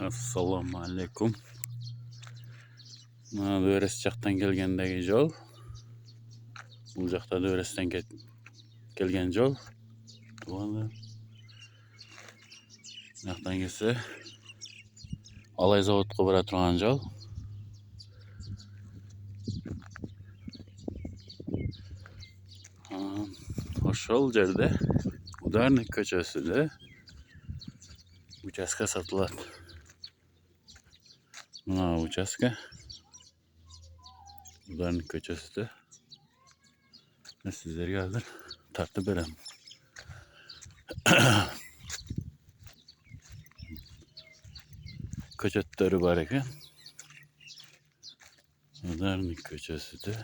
Assalomu alaykum. Mana Döres jaqdan kelgandagi yo'l. Bu yoqda Döresdan kelgan yo'l. Mana bu yoqdan kelsa Alay zavodga bora turgan yo'l. O'shol yerda Udarnik ko'chasida uchastka sotiladi. Mana uchastka Udarnik ko'chasida. Men sizlarga hozir tartib beraman. Ko'chatlari bor ekan. Udarnik ko'chasida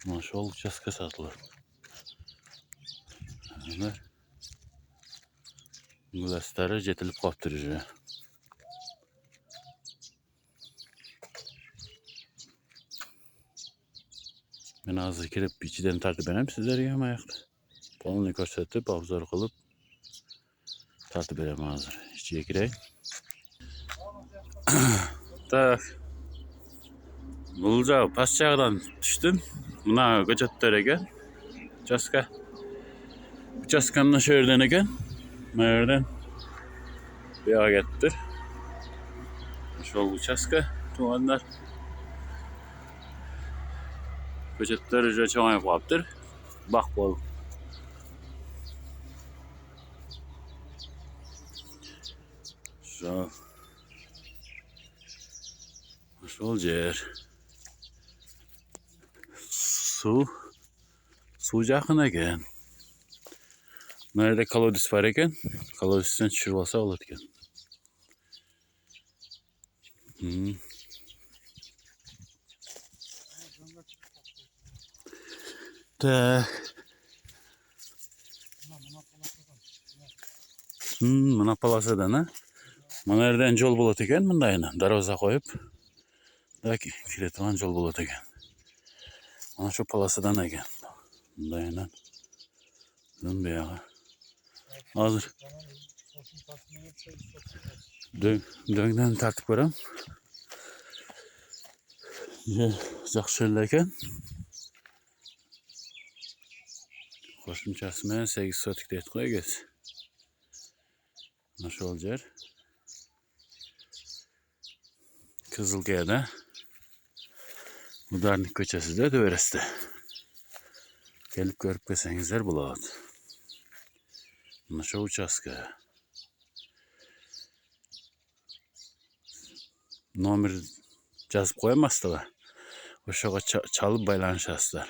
mana shu uchastka sotiladi. Glasları jetilib qolibdi. Men hozir kirib ichidan tartib beraman sizlarga ham ayaqda. Polni ko'rsatib, obzor qilib tartib beraman hozir. Ichiga kiray. Tak. Bulca pastchaqdan tushdim. Buna ko'chatlar ekan. Uchastkamni shu yerdan ekan. Bu yerdan bu yoqqa ketdi. Shu uchastka tuğanlar. Ko'chatlar juda cho'ng'ayib qolibdi. Baq bol. Şol yer. Su yaqin ekan. Nerede kolodis var ekan? Kolodisdan tushirib olsa bo'ladi ekan. Tak. Mana palasadan ha. Mana yerdan yo'l bo'ladi ekan, bundayni darvoza qo'yib. Yoki kiradigan yo'l bo'ladi ekan. Mana shu palasadan ekan. Bundayni. Bu yoqqa. Hozir döngdan tartib ko'raman. Yaxshi ekan. Qo'shimchasi bilan 8 sotik deb qo'ygan. Mana shu yer. Kızılkaya'da Udarnik ko'chasida Döres'te. Gelip görüp kelsangizlar bo'ladi. Mana shu uchastka. Nomer yozib qo'ymasdilar. O'shaga chalib baylanishasizlar.